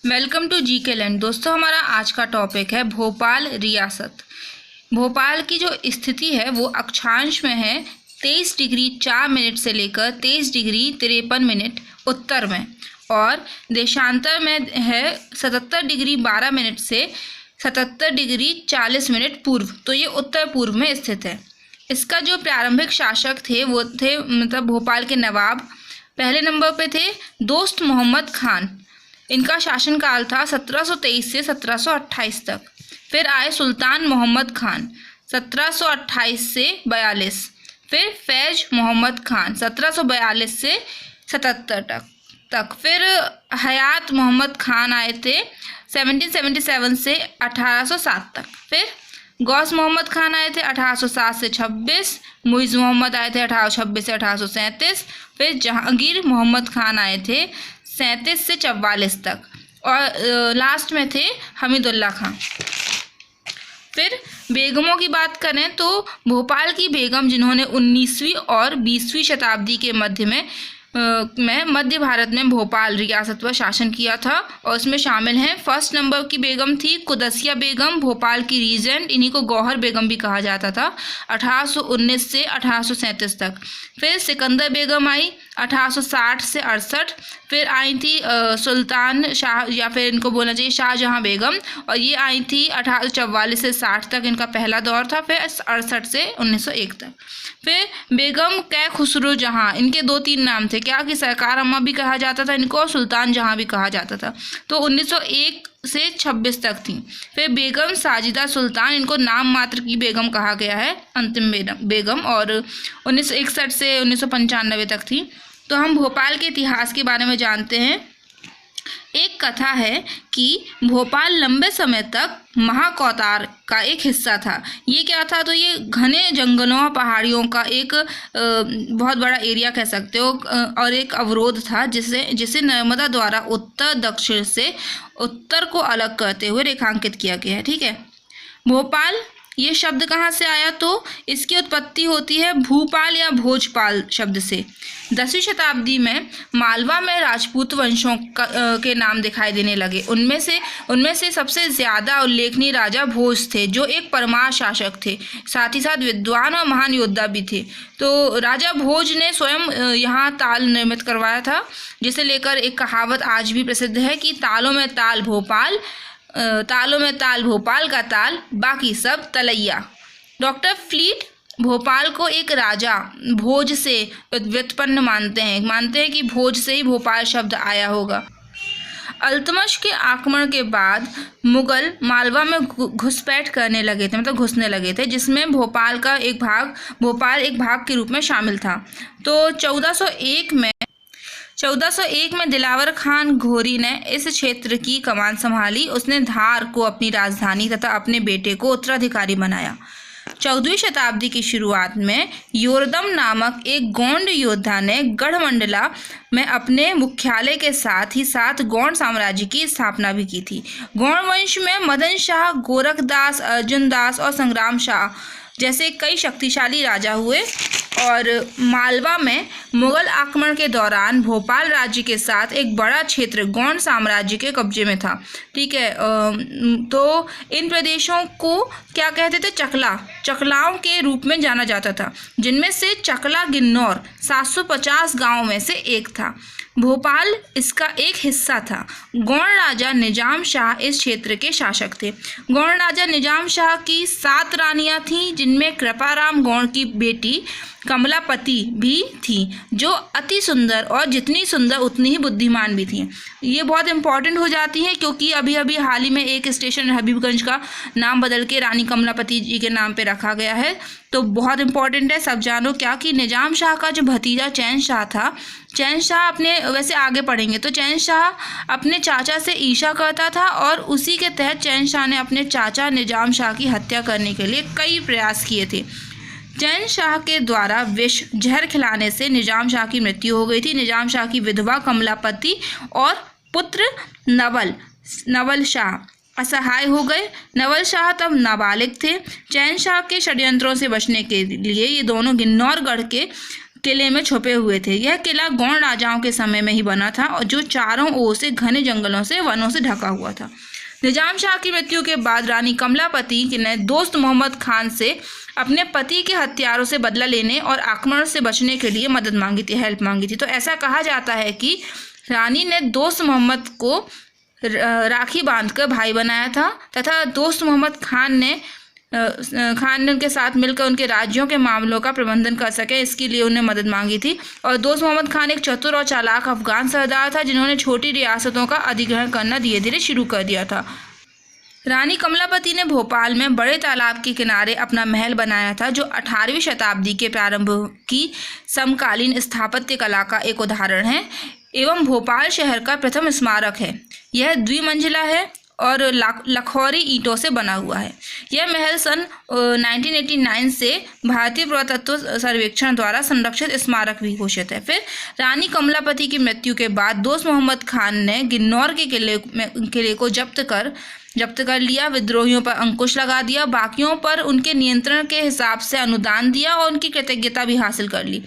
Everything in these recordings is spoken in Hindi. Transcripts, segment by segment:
वेलकम टू जी के लैंड। दोस्तों, हमारा आज का टॉपिक है भोपाल रियासत। भोपाल की जो स्थिति है वो अक्षांश में है 23 डिग्री 4 मिनट से लेकर 23 डिग्री 53 मिनट उत्तर में, और देशांतर में है 77 डिग्री 12 मिनट से 77 डिग्री 40 मिनट पूर्व। तो ये उत्तर पूर्व में स्थित है। इसका जो प्रारंभिक शासक थे वो थे भोपाल के नवाब। पहले नंबर पे थे दोस्त मोहम्मद खान। इनका शासनकाल था 1723 से 1728 तक। फिर आए सुल्तान मोहम्मद खान 1728 से 42। फिर फैज मोहम्मद खान 1742 से 77 तक। फिर हयात मोहम्मद खान आए थे 1777 से 1807 तक। फिर गौस मोहम्मद खान आए थे 1807 से 26। मुइज़ मोहम्मद आए थे 1826 से 1837। फिर जहांगीर मोहम्मद खान आए थे 37 से 44 तक, और लास्ट में थे हमीदुल्ला खां। फिर बेगमों की बात करें तो भोपाल की बेगम जिन्होंने 19वीं और 20वीं शताब्दी के मध्य भारत में भोपाल रियासत पर शासन किया था, और उसमें शामिल हैं फर्स्ट नंबर की बेगम थी कुदसिया बेगम, भोपाल की रीजेंट। इन्हीं को गौहर बेगम भी कहा जाता था, 1819 से 1837 तक। फिर सिकंदर बेगम आई 1860 से 68। फिर आई थी सुल्तान शाह, या फिर इनको बोलना चाहिए शाहजहां बेगम, और ये आई थी 1844 से 60 तक। इनका पहला दौर था। फिर 68 से 1901 तक। फिर बेगम कै खुसरो जहां, इनके 2-3 नाम थे, क्या कि सरकार अम्मा भी कहा जाता था इनको, और सुल्तान जहां भी कहा जाता था। तो 1901 से 26 तक थी। फिर बेगम साजिदा सुल्तान, इनको नाम मात्र की बेगम कहा गया है, अंतिम बेगम, और 1961 से 1995 तक थी। तो हम भोपाल के इतिहास के बारे में जानते हैं। एक कथा है कि भोपाल लंबे समय तक महाकौतार का एक हिस्सा था। ये क्या था? तो ये घने जंगलों और पहाड़ियों का एक बहुत बड़ा एरिया कह सकते हो, और एक अवरोध था जिसे नर्मदा द्वारा उत्तर दक्षिण से उत्तर को अलग करते हुए रेखांकित किया गया है। ठीक है। भोपाल ये शब्द कहाँ से आया? तो इसकी उत्पत्ति होती है भूपाल या भोजपाल शब्द से। 10वीं शताब्दी में मालवा में राजपूत वंशों के नाम दिखाई देने लगे। उनमें से सबसे ज़्यादा उल्लेखनीय राजा भोज थे, जो एक परमार शासक थे, साथ ही साथ विद्वान और महान योद्धा भी थे। तो राजा भोज ने स्वयं यहाँ ताल निर्मित करवाया था, जिसे लेकर एक कहावत आज भी प्रसिद्ध है कि तालों में ताल भोपाल का ताल, बाकी सब तलैया। डॉक्टर फ्लीट भोपाल को एक राजा भोज से व्युत्पन्न मानते हैं कि भोज से ही भोपाल शब्द आया होगा। अल्तमश के आक्रमण के बाद मुगल मालवा में घुसपैठ करने लगे थे, घुसने लगे थे, जिसमें भोपाल एक भाग के रूप में शामिल था। तो 1401 में दिलावर खान घोरी ने इस क्षेत्र की कमान संभाली। उसने धार को अपनी राजधानी तथा अपने बेटे को उत्तराधिकारी बनाया। 14वीं शताब्दी की शुरुआत में योरदम नामक एक गोंड योद्धा ने गढ़मंडला में अपने मुख्यालय के साथ ही साथ गोंड साम्राज्य की स्थापना भी की थी। गोंड वंश में मदन शाह, गोरखदास, अर्जुन दास और संग्राम शाह जैसे कई शक्तिशाली राजा हुए, और मालवा में मुगल आक्रमण के दौरान भोपाल राज्य के साथ एक बड़ा क्षेत्र गोंड साम्राज्य के कब्जे में था। ठीक है। तो इन प्रदेशों को क्या कहते थे? चकलाओं के रूप में जाना जाता था, जिनमें से चकला गिन्नौर 750 गांवों में से एक था। भोपाल इसका एक हिस्सा था। गौड़ राजा निजाम शाह इस क्षेत्र के शासक थे। गौड़ राजा निजाम शाह की 7 रानियां थीं, जिनमें कृपाराम गौड़ की बेटी कमलापति भी थी, जो अति सुंदर, और जितनी सुंदर उतनी ही बुद्धिमान भी थी। ये बहुत इंपॉर्टेंट हो जाती हैं, क्योंकि अभी हाल ही में एक स्टेशन हबीबगंज का नाम बदल के रानी कमलापति जी के नाम पे रखा गया है। तो बहुत इंपॉर्टेंट है, सब जानो। क्या कि निजाम शाह का जो भतीजा चैन शाह था, चैन शाह अपने, वैसे आगे पढ़ेंगे, तो चैन शाह अपने चाचा से ईर्ष्या करता था, और उसी के तहत चैन शाह ने अपने चाचा निजाम शाह की हत्या करने के लिए कई प्रयास किए थे। चैन शाह के द्वारा विष जहर खिलाने से निजाम शाह की मृत्यु हो गई थी। निजाम शाह की विधवा कमलापति और पुत्र नवल शाह असहाय हो गए। नवल शाह तब नाबालिग थे। चैन शाह के षड्यंत्रों से बचने के लिए ये दोनों गिन्नौरगढ़ के किले में छुपे हुए थे। यह किला गौड़ राजाओं के समय में ही बना था और जो चारों ओर से घने जंगलों से वनों से ढका हुआ था। निजाम शाह की मृत्यु के बाद रानी कमलापति ने दोस्त मोहम्मद खान से अपने पति के हत्यारों से बदला लेने और आक्रमण से बचने के लिए मदद मांगी थी, हेल्प मांगी थी। तो ऐसा कहा जाता है कि रानी ने दोस्त मोहम्मद को राखी बांधकर भाई बनाया था तथा दोस्त मोहम्मद खान ने उनके साथ मिलकर उनके राज्यों के मामलों का प्रबंधन कर सके, इसके लिए उन्हें मदद मांगी थी। और दोस्त मोहम्मद खान एक चतुर और चालाक अफगान सरदार था जिन्होंने छोटी रियासतों का अधिग्रहण करना धीरे धीरे शुरू कर दिया था। रानी कमलापति ने भोपाल में बड़े तालाब के किनारे अपना महल बनाया था जो 18वीं शताब्दी के प्रारंभ की समकालीन स्थापत्य कला का एक उदाहरण है एवं भोपाल शहर का प्रथम स्मारक है। यह द्विमंजिला है और लखौरी ईंटों से बना हुआ है। यह महल सन 1989 से भारतीय पुरातत्व सर्वेक्षण द्वारा संरक्षित स्मारक भी घोषित है। फिर रानी कमलापति की मृत्यु के बाद दोस्त मोहम्मद खान ने गिन्नौर के किले को जब्त कर लिया, विद्रोहियों पर अंकुश लगा दिया, बाकियों पर उनके नियंत्रण के हिसाब से अनुदान दिया और उनकी कृतज्ञता भी हासिल कर ली।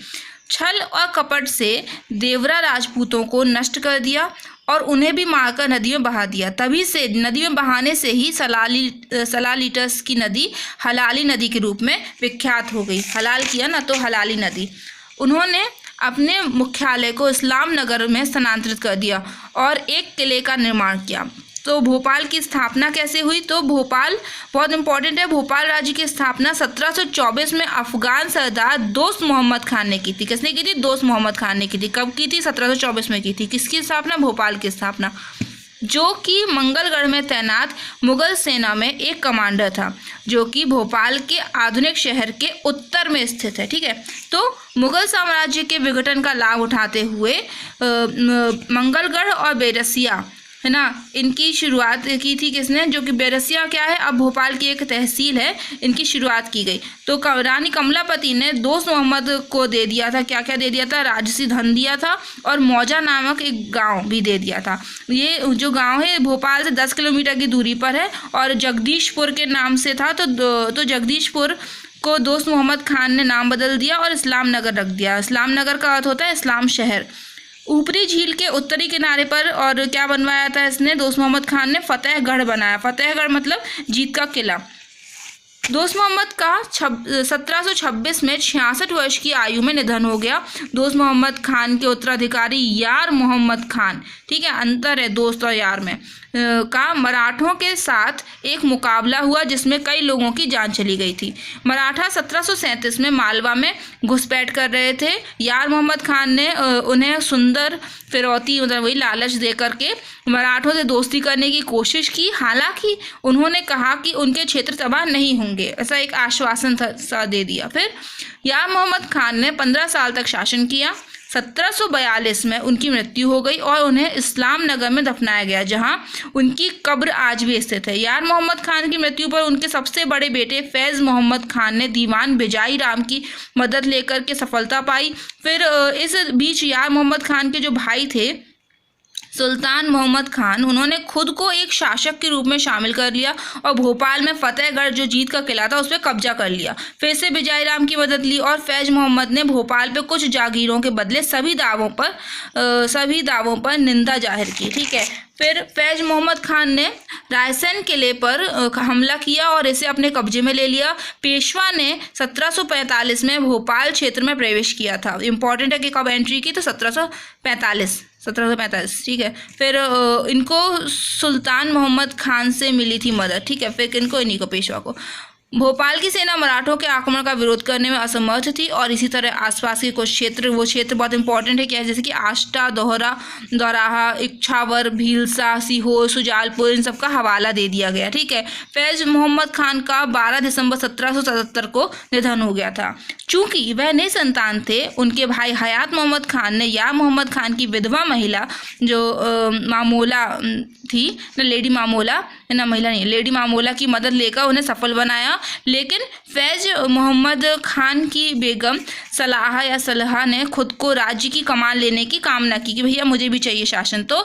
छल और कपट से देवरा राजपूतों को नष्ट कर दिया और उन्हें भी मारकर नदी में बहा दिया। तभी से नदी में बहाने से ही सलालीटस की नदी हलाली नदी के रूप में विख्यात हो गई। हलाल किया ना तो हलाली नदी। उन्होंने अपने मुख्यालय को इस्लाम नगर में स्थानांतरित कर दिया और एक किले का निर्माण किया। तो भोपाल की स्थापना कैसे हुई? तो भोपाल बहुत इंपॉर्टेंट है। भोपाल राज्य की स्थापना 1724 में अफगान सरदार दोस्त मोहम्मद खान ने की थी। किसने की थी? दोस्त मोहम्मद खान ने की थी। कब की थी? 1724 में की थी। किसकी स्थापना? भोपाल की स्थापना, जो कि मंगलगढ़ में तैनात मुगल सेना में एक कमांडर था, जो कि भोपाल के आधुनिक शहर के उत्तर में स्थित है। ठीक है, तो मुगल साम्राज्य के विघटन का लाभ उठाते हुए मंगलगढ़ और बेरसिया, है ना, इनकी शुरुआत की थी किसने? जो कि बेरसिया क्या है? अब भोपाल की एक तहसील है, इनकी शुरुआत की गई। तो रानी कमलापति ने दोस्त मोहम्मद को दे दिया था, क्या क्या दे दिया था? राजसी धन दिया था और मौजा नामक एक गांव भी दे दिया था। ये जो गांव है भोपाल से 10 किलोमीटर की दूरी पर है और जगदीशपुर के नाम से था। तो जगदीशपुर को दोस्त मोहम्मद खान ने नाम बदल दिया और इस्लाम नगर रख दिया। इस्लाम नगर का अर्थ होता है इस्लाम शहर। ऊपरी झील के उत्तरी किनारे पर और क्या बनवाया था इसने? दोस्त मोहम्मद खान ने फतेहगढ़ बनाया। फतेहगढ़ मतलब जीत का किला। दोस्त मोहम्मद का 1726 में 66 वर्ष की आयु में निधन हो गया। दोस्त मोहम्मद खान के उत्तराधिकारी यार मोहम्मद खान, ठीक है, अंतर है दोस्त और यार में, का मराठों के साथ एक मुकाबला हुआ जिसमें कई लोगों की जान चली गई थी। मराठा 1737 में मालवा में घुसपैठ कर रहे थे। यार मोहम्मद खान ने उन्हें सुंदर फिरौती, मतलब वही लालच दे करके मराठों से दोस्ती करने की कोशिश की। हालांकि उन्होंने कहा कि उनके क्षेत्र तबाह नहीं होंगे, ऐसा एक आश्वासन सा दे दिया। फिर यार मोहम्मद खान ने 15 साल तक शासन किया। 1742 में उनकी मृत्यु हो गई और उन्हें इस्लाम नगर में दफनाया गया, जहां उनकी कब्र आज भी स्थित है। यार मोहम्मद खान की मृत्यु पर उनके सबसे बड़े बेटे फैज़ मोहम्मद खान ने दीवान बिजाई राम की मदद लेकर के सफलता पाई। फिर इस बीच यार मोहम्मद खान के जो भाई थे सुल्तान मोहम्मद खान, उन्होंने खुद को एक शासक के रूप में शामिल कर लिया और भोपाल में फतेहगढ़ जो जीत का किला था उस पर कब्जा कर लिया। फिर से बिजाई राम की मदद ली और फैज मोहम्मद ने भोपाल पे कुछ जागीरों के बदले सभी दावों पर निंदा जाहिर की। ठीक है, फिर फैज मोहम्मद खान ने रायसेन किले पर हमला किया और इसे अपने कब्जे में ले लिया। पेशवा ने 1745 में भोपाल क्षेत्र में प्रवेश किया था। इंपॉर्टेंट है कि कब एंट्री की, तो 1745, ठीक है। फिर इनको सुल्तान मोहम्मद खान से मिली थी मदद। ठीक है, फिर इनको, इन्हीं को, पेशवा को। भोपाल की सेना मराठों के आक्रमण का विरोध करने में असमर्थ थी और इसी तरह आसपास के कुछ क्षेत्र, वो क्षेत्र बहुत इंपॉर्टेंट है क्या है, जैसे कि आष्टा, दोराहा, इच्छावर, भीलसा, सीहोर, सुजालपुर, इन सब का हवाला दे दिया गया। ठीक है, फैज मोहम्मद खान का 12 दिसंबर 1777 को निधन हो गया था। चूंकि वह नए संतान थे, उनके भाई हयात मोहम्मद खान ने यार मोहम्मद खान की विधवा महिला जो मामोला थी, लेडी मामोला, ना महिला नहीं, लेडी मामोला की मदद लेकर उन्हें सफल बनाया। लेकिन फैज मोहम्मद खान की बेगम सलाह ने खुद को राज्य की कमान लेने की कामना की कि भैया मुझे भी चाहिए शासन। तो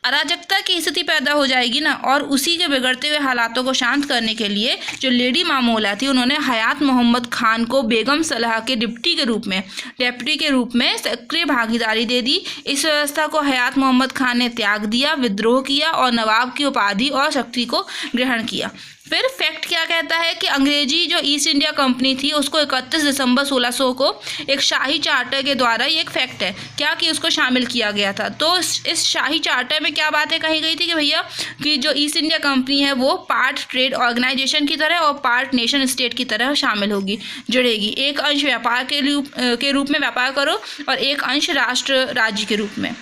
अराजकता की स्थिति पैदा हो जाएगी ना, और उसी के बिगड़ते हुए हालातों को शांत करने के लिए जो लेडी मामोला थी उन्होंने हयात मोहम्मद खान को बेगम सलाह के डिप्टी के रूप में सक्रिय भागीदारी दे दी। इस व्यवस्था को हयात मोहम्मद खान ने त्याग दिया, विद्रोह किया और नवाब की उपाधि और शक्ति को ग्रहण किया। फिर फैक्ट क्या कहता है कि अंग्रेजी जो ईस्ट इंडिया कंपनी थी उसको 31 दिसंबर 1600 को एक शाही चार्टर के द्वारा, ये एक फैक्ट है क्या, कि उसको शामिल किया गया था। तो इस शाही चार्टर में क्या बातें कही गई थी कि भैया कि जो ईस्ट इंडिया कंपनी है वो पार्ट ट्रेड ऑर्गेनाइजेशन की तरह और पार्ट नेशन स्टेट की तरह शामिल होगी, जुड़ेगी। एक अंश व्यापार के रूप में व्यापार करो और एक अंश राष्ट्र राज्य के रूप में।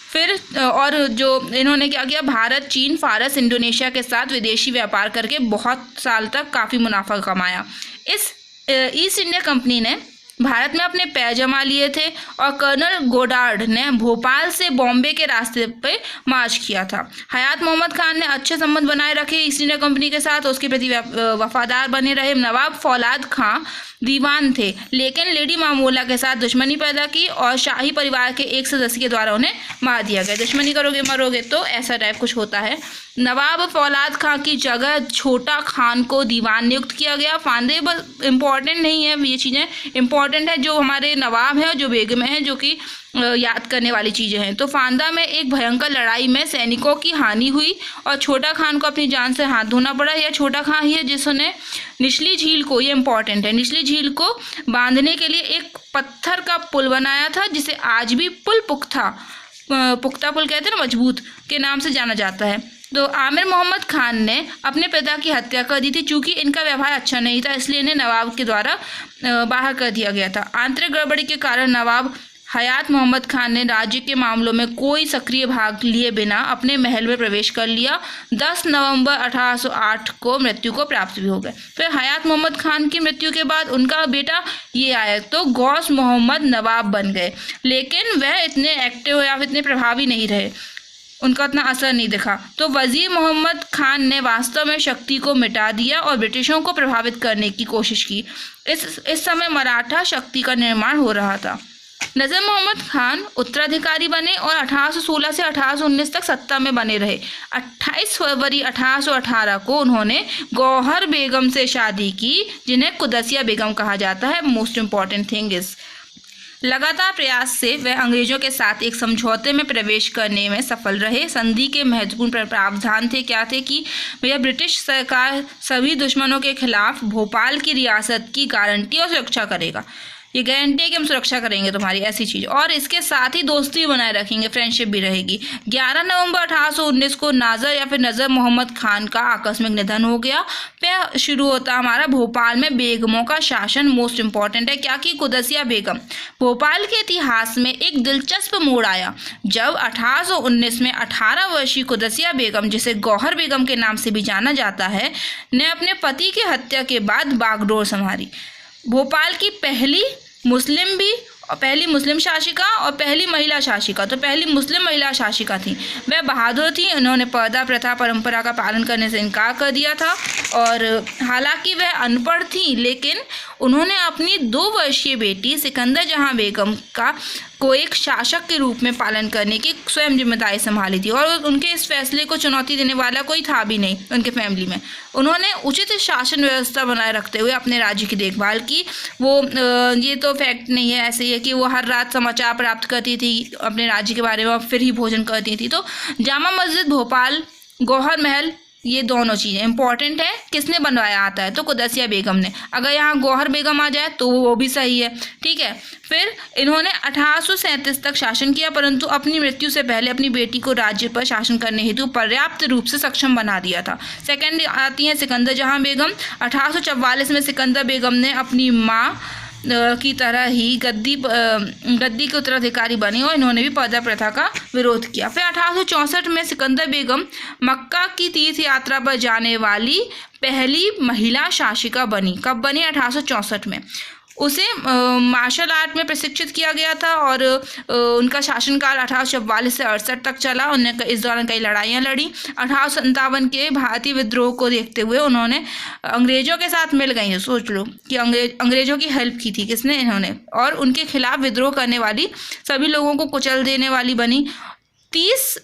फिर और जो इन्होंने क्या किया, भारत, चीन, फारस, इंडोनेशिया के साथ विदेशी व्यापार करके बहुत साल तक काफ़ी मुनाफा कमाया। इस ईस्ट इंडिया कंपनी ने भारत में अपने पैर जमा लिए थे और कर्नल गोडार्ड ने भोपाल से बॉम्बे के रास्ते पे मार्च किया था। हयात मोहम्मद खान ने अच्छे संबंध बनाए रखे ईस्ट इंडिया कंपनी के साथ, उसके प्रति वफादार बने रहे। नवाब फौलाद खां दीवान थे, लेकिन लेडी मामोला के साथ दुश्मनी पैदा की और शाही परिवार के एक सदस्य के द्वारा उन्हें मार दिया गया। दुश्मनी करोगे मरोगे, तो ऐसा टाइप कुछ होता है। नवाब फौलाद खां की जगह छोटा खान को दीवान नियुक्त किया गया। फांदे बस इम्पॉर्टेंट नहीं है, ये चीज़ें इम्पॉर्टेंट है जो हमारे नवाब हैं और जो बेगम हैं, जो कि याद करने वाली चीज़ें हैं। तो फांदा में एक भयंकर लड़ाई में सैनिकों की हानि हुई और छोटा खान को अपनी जान से हाथ धोना पड़ा। यह छोटा खान ही है जिसने निचली झील को, ये इम्पॉर्टेंट है, निचली झील को बांधने के लिए एक पत्थर का पुल बनाया था, जिसे आज भी पुख्ता पुल कहते हैं ना, मजबूत के नाम से जाना जाता है। तो आमिर मोहम्मद खान ने अपने पिता की हत्या कर दी थी। चूँकि इनका व्यवहार अच्छा नहीं था, इसलिए इन्हें नवाब के द्वारा बाहर कर दिया गया था। आंतरिक गड़बड़ी के कारण नवाब हयात मोहम्मद खान ने राज्य के मामलों में कोई सक्रिय भाग लिए बिना अपने महल में प्रवेश कर लिया। 10 नवंबर 1808 को मृत्यु को प्राप्त भी हो गए। फिर हयात मोहम्मद खान की मृत्यु के बाद उनका बेटा ये आया, तो गौस मोहम्मद नवाब बन गए, लेकिन वह इतने एक्टिव या इतने प्रभावी नहीं रहे, उनका उतना असर नहीं दिखा। तो वजीर मोहम्मद खान ने वास्तव में शक्ति को मिटा दिया और ब्रिटिशों को प्रभावित करने की कोशिश की। इस समय मराठा शक्ति का निर्माण हो रहा था। नजर मोहम्मद खान उत्तराधिकारी बने और 1816 से 1819 तक सत्ता में बने रहे। 28 फरवरी 1818 को उन्होंने गौहर बेगम से शादी की, जिन्हें कुदसिया बेगम कहा जाता है। मोस्ट इम्पॉर्टेंट थिंग इज लगातार प्रयास से वह अंग्रेजों के साथ एक समझौते में प्रवेश करने में सफल रहे। संधि के महत्वपूर्ण प्रावधान थे क्या थे कि भैया ब्रिटिश सरकार सभी दुश्मनों के खिलाफ भोपाल की रियासत की गारंटी और सुरक्षा करेगा। ये गारंटी है कि हम सुरक्षा करेंगे तुम्हारी, ऐसी चीज़, और इसके साथ ही दोस्ती बनाए रखेंगे, फ्रेंडशिप भी रहेगी। 11 नवंबर 1819 को नाजर या फिर नजर मोहम्मद खान का आकस्मिक निधन हो गया। फिर शुरू होता हमारा भोपाल में बेगमों का शासन। मोस्ट इंपॉर्टेंट है क्या कि कुदसिया बेगम। भोपाल के इतिहास में एक दिलचस्प मोड़ आया जब 1819 में 18 वर्षीय कुदसिया बेगम, जिसे गौहर बेगम के नाम से भी जाना जाता है, ने अपने पति की हत्या के बाद बागडोर संभाली। भोपाल की पहली मुस्लिम शासिका और पहली महिला शासिका, तो पहली मुस्लिम महिला शासिका थी। वह बहादुर थी। उन्होंने पर्दा प्रथा परंपरा का पालन करने से इनकार कर दिया था, और हालांकि वह अनपढ़ थी, लेकिन उन्होंने अपनी 2 वर्षीय बेटी सिकंदर जहां बेगम को एक शासक के रूप में पालन करने की स्वयं जिम्मेदारी संभाली थी, और उनके इस फैसले को चुनौती देने वाला कोई था भी नहीं उनके फैमिली में। उन्होंने उचित शासन व्यवस्था बनाए रखते हुए अपने राज्य की देखभाल की। वो ये तो फैक्ट नहीं है, ऐसे ही है कि वो हर रात समाचार प्राप्त करती थी अपने राज्य के बारे में और फिर ही भोजन करती थी। तो जामा मस्जिद भोपाल, गौहर महल, ये दोनों चीज़ें इंपॉर्टेंट है। किसने बनवाया आता है, तो कुदसिया बेगम ने। अगर यहाँ गौहर बेगम आ जाए तो वो भी सही है, ठीक है। फिर इन्होंने 1837 तक शासन किया, परंतु अपनी मृत्यु से पहले अपनी बेटी को राज्य पर शासन करने हेतु पर्याप्त रूप से सक्षम बना दिया था। सेकेंड आती हैं सिकंदर जहां बेगम। 1844 में सिकंदर बेगम ने अपनी माँ की तरह ही गद्दी के उत्तराधिकारी बनी और इन्होंने भी पर्दा प्रथा का विरोध किया। फिर 1864 में सिकंदर बेगम मक्का की तीर्थ यात्रा पर जाने वाली पहली महिला शासिका बनी। कब बनी? 1864 में। उसे मार्शल आर्ट में प्रशिक्षित किया गया था और उनका शासनकाल 1844 से 68 तक चला। उन्होंने इस दौरान कई लड़ाइयाँ लड़ी। 1857 के भारतीय विद्रोह को देखते हुए उन्होंने अंग्रेजों के साथ मिल गई। सोच लो कि अंग्रेजों की हेल्प की थी किसने, इन्होंने, और उनके खिलाफ विद्रोह करने वाली सभी लोगों को कुचल देने वाली बनी। 30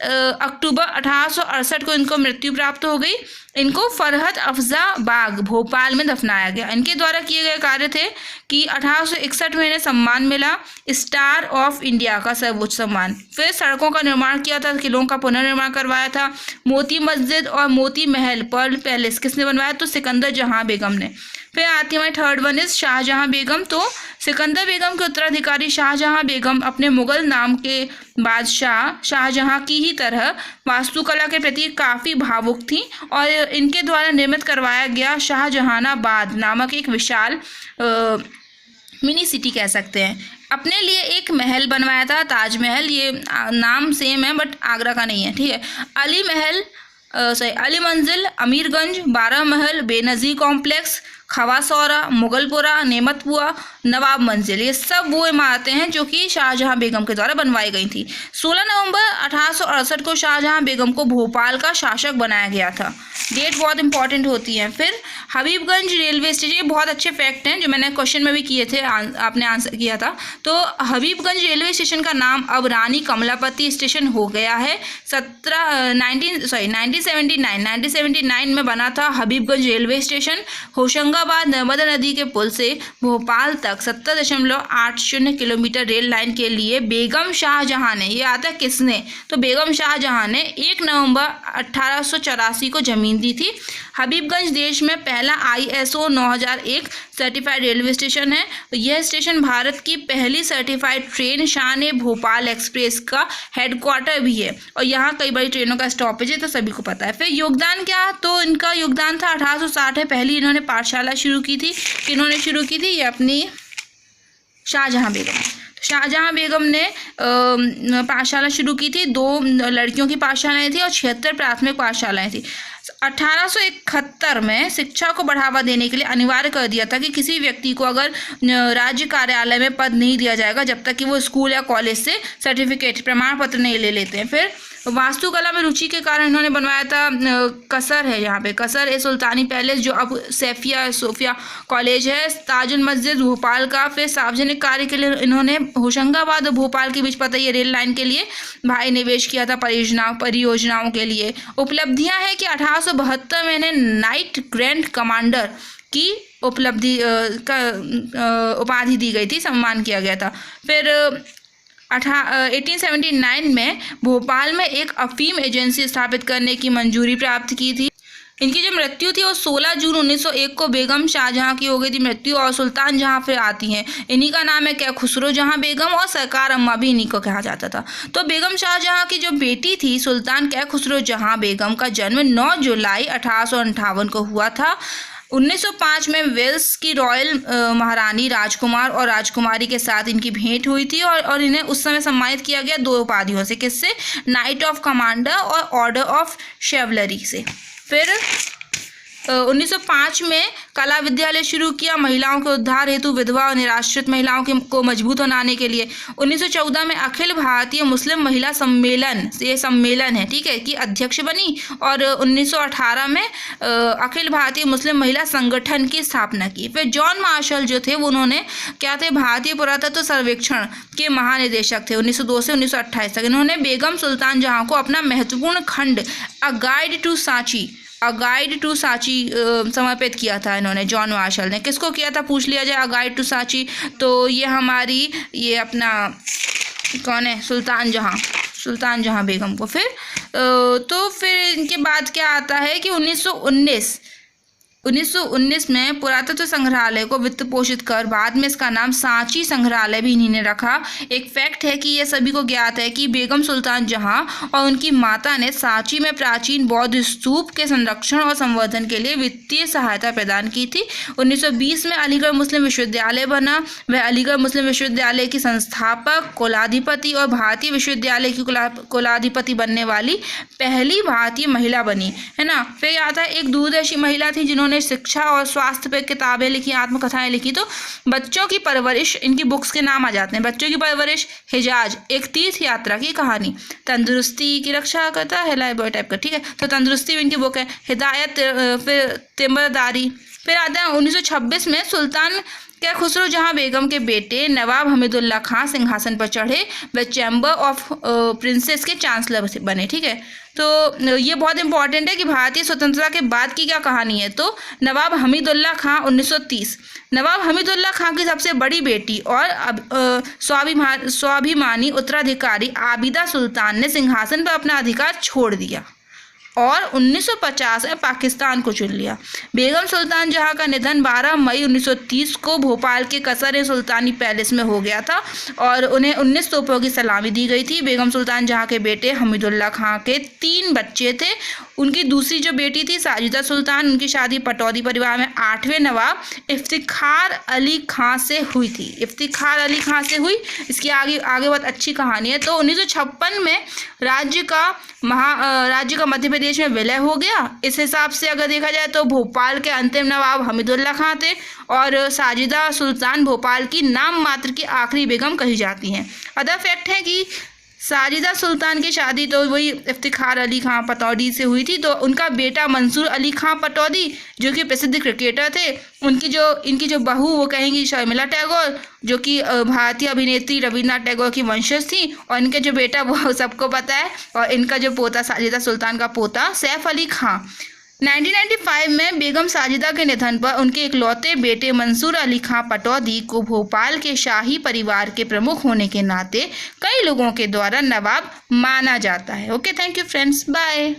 अक्टूबर 1868 को इनको मृत्यु प्राप्त हो गई। इनको फरहत अफजा बाग भोपाल में दफनाया गया। इनके द्वारा किए गए कार्य थे कि 1861 में इन्हें सम्मान मिला, स्टार ऑफ इंडिया का सर्वोच्च सम्मान। फिर सड़कों का निर्माण किया था, किलों का पुनर्निर्माण करवाया था। मोती मस्जिद और मोती महल पर्ल पैलेस किसने बनवाया? तो सिकंदर जहां बेगम ने। फिर आती है हमारी थर्ड वन इज शाहजहां बेगम। तो सिकंदर बेगम के उत्तराधिकारी शाहजहां बेगम अपने मुगल नाम के बादशाह शाहजहां की ही तरह वास्तुकला के प्रति काफ़ी भावुक थी और इनके द्वारा निर्मित करवाया गया शाहजहानाबाद नामक एक विशाल मिनी सिटी कह सकते हैं, अपने लिए एक महल बनवाया था, ताजमहल। ये नाम सेम है बट आगरा का नहीं है, ठीक है। अली मंजिल, अमीरगंज, 12 महल, बेनज़ीर कॉम्प्लेक्स, खवासौरा, मुगलपुरा, नेमतपुआ, नवाब मंजिल, ये सब वो इमारतें हैं जो कि शाहजहां बेगम के द्वारा बनवाई गई थी। 16 नवंबर 1868 को शाहजहां बेगम को भोपाल का शासक बनाया गया था। डेट बहुत इंपॉर्टेंट होती है। फिर हबीबगंज रेलवे स्टेशन, ये बहुत अच्छे फैक्ट हैं जो मैंने क्वेश्चन में भी किए थे, आपने आंसर किया था। तो हबीबगंज रेलवे स्टेशन का नाम अब रानी कमलापति स्टेशन हो गया है। 1979 में बना था हबीबगंज रेलवे स्टेशन। होशंगाबाद नर्मदा नदी के पुल से भोपाल तक 70.80 किलोमीटर रेल लाइन के लिए बेगम शाहजहां ने, ये आता है किसने? तो बेगम शाहजहां ने 1 नवंबर 1884 को जमीन दी थी। हबीबगंज देश में पहला ISO 9001 सर्टिफाइड रेलवे स्टेशन है। यह स्टेशन भारत की पहली सर्टिफाइड ट्रेन शान भोपाल एक्सप्रेस का हेडक्वार्टर भी है और यहाँ कई बड़ी ट्रेनों का स्टॉपेज है, तो सभी को पता है। फिर योगदान क्या? तो इनका योगदान था 1860 है। पहली इन्होंने पाठशाला शुरू की थी। इन्होंने शुरू की थी ये अपनी शाहजहां बेगम। शाहजहां बेगम ने पाठशाला शुरू की थी। 2 लड़कियों की पाठशालाएँ थी और 76 प्राथमिक पाठशालाएँ थी। 1871 में शिक्षा को बढ़ावा देने के लिए अनिवार्य कर दिया था कि किसी व्यक्ति को अगर राज्य कार्यालय में पद नहीं दिया जाएगा जब तक कि वो स्कूल या कॉलेज से सर्टिफिकेट प्रमाण पत्र नहीं ले लेते हैं। फिर वास्तुकला में रुचि के कारण इन्होंने बनवाया था कसर है, यहाँ पे कसर ए सुल्तानी पैलेस जो अब सोफिया कॉलेज है, ताजुल मस्जिद भोपाल का। फिर सार्वजनिक कार्य के लिए इन्होंने होशंगाबाद और भोपाल के बीच पता ये रेल लाइन के लिए भारी निवेश किया था परियोजनाओं के लिए। उपलब्धियां हैं कि 1872 में इन्हें नाइट ग्रैंड कमांडर की उपाधि दी गई थी, सम्मान किया गया था। फिर 1879 में भोपाल में एक अफीम एजेंसी स्थापित करने की मंजूरी प्राप्त की थी। इनकी जो मृत्यु थी वो 16 जून 1901 को बेगम शाहजहां की हो गई थी मृत्यु। और सुल्तान जहां फिर आती हैं, इन्हीं का नाम है क्या? खुसरो जहां बेगम, और सरकार अम्मा भी इन्हीं को कहा जाता था। तो बेगम शाहजहां की जो बेटी थी सुल्तान क्या खुसरो जहां बेगम का जन्म 9 जुलाई 1858 को हुआ था। 1905 में वेल्स की रॉयल महारानी राजकुमार और राजकुमारी के साथ इनकी भेंट हुई थी और इन्हें उस समय सम्मानित किया गया 2 उपाधियों से। किससे? नाइट ऑफ कमांडर और ऑर्डर ऑफ शेवलरी से। फिर 1905 में कला विद्यालय शुरू किया महिलाओं के उद्धार हेतु, विधवा और निराश्रित महिलाओं को मजबूत बनाने के लिए। 1914 में अखिल भारतीय मुस्लिम महिला सम्मेलन, ये सम्मेलन है ठीक है, की अध्यक्ष बनी। और 1918 में अखिल भारतीय मुस्लिम महिला संगठन की स्थापना की। फिर जॉन मार्शल जो थे वो उन्होंने क्या थे? भारतीय पुरातत्व सर्वेक्षण के महानिदेशक थे 1902 से 1928 तक। इन्होंने बेगम सुल्तान जहां को अपना महत्वपूर्ण खंड अ गाइड टू सांची समर्पित किया था इन्होंने, जॉन मार्शल ने। किसको किया था पूछ लिया जाए? अ गाइड टू सांची, तो ये हमारी ये अपना कौन है? सुल्तान जहां बेगम को। फिर तो फिर इनके बाद क्या आता है कि 1919 में पुरातत्व संग्रहालय को वित्त पोषित कर बाद में इसका नाम सांची संग्रहालय भी इन्हीं ने रखा। एक फैक्ट है कि यह सभी को ज्ञात है कि बेगम सुल्तान जहां और उनकी माता ने सांची में प्राचीन बौद्ध स्तूप के संरक्षण और संवर्धन के लिए वित्तीय सहायता प्रदान की थी। 1920 में अलीगढ़ मुस्लिम विश्वविद्यालय बना। वह अलीगढ़ मुस्लिम विश्वविद्यालय की संस्थापक, कुलाधिपति और भारतीय विश्वविद्यालय की कुलाधिपति बनने वाली पहली भारतीय महिला बनी, है ना। फिर आता है एक दूरदर्शी महिला थी जिन्होंने इन्होंने शिक्षा और स्वास्थ्य पर किताबें लिखी, आत्मकथाएं लिखी। तो बच्चों की परवरिश, इनकी बुक्स के नाम आ जाते हैं। बच्चों की परवरिश, हिजाज, एक तीर्थ यात्रा की कहानी, तंदुरुस्ती की रक्षा करता है, लाइफ बॉय टाइप का, ठीक है। तो तंदुरुस्ती इनकी बुक है। हिदायत, फिर तिम्बरदारी। फिर आता है 1926 में सुल्तान क्या खुसरो जहां बेगम के बेटे नवाब हमीदुल्लाह खां सिंहासन पर चढ़े, व चैम्बर ऑफ प्रिंसेस के चांसलर बने, ठीक है। तो ये बहुत इंपॉर्टेंट है कि भारतीय स्वतंत्रता के बाद की क्या कहानी है। तो नवाब हमीदुल्लाह खां 1930, नवाब हमीदुल्लाह खां की सबसे बड़ी बेटी और स्वाभिमानी उत्तराधिकारी आबिदा सुल्तान ने सिंहासन पर अपना अधिकार छोड़ दिया और 1950 में पाकिस्तान को चुन लिया। बेगम सुल्तान जहां का निधन 12 मई 1930 को भोपाल के कसर सुल्तानी पैलेस में हो गया था और उन्हें 19 तोपों की सलामी दी गई थी। बेगम सुल्तान जहां के बेटे हमीदुल्लाह खां के 3 बच्चे थे। उनकी दूसरी जो बेटी थी साजिदा सुल्तान, उनकी शादी पटौदी परिवार में 8वें नवाब इफ्तिखार अली खां से हुई थी। इफ्तिखार अली खां से हुई। इसकी आगे बहुत अच्छी कहानी है। तो 1956 में राज्य का मध्य प्रदेश में विलय हो गया। इस हिसाब से अगर देखा जाए तो भोपाल के अंतिम नवाब हमीदुल्लाह खां थे और साजिदा सुल्तान भोपाल की नाम मात्र की आखिरी बेगम कही जाती हैं। अदर फैक्ट है कि साजिदा सुल्तान की शादी तो वही इफ्तिखार अली खां पटौदी से हुई थी। तो उनका बेटा मंसूर अली खां पटौदी जो कि प्रसिद्ध क्रिकेटर थे, इनकी जो बहू वो कहेंगी शर्मिला टैगोर जो कि भारतीय अभिनेत्री रवींद्रनाथ टैगोर की वंशज थी। और इनके जो बेटा वो सबको पता है। और इनका जो पोता साजिदा सुल्तान का पोता सैफ अली खां। 1995 में बेगम साजिदा के निधन पर उनके इकलौते बेटे मंसूर अली खां पटौदी को भोपाल के शाही परिवार के प्रमुख होने के नाते कई लोगों के द्वारा नवाब माना जाता है। Okay, thank you friends, bye.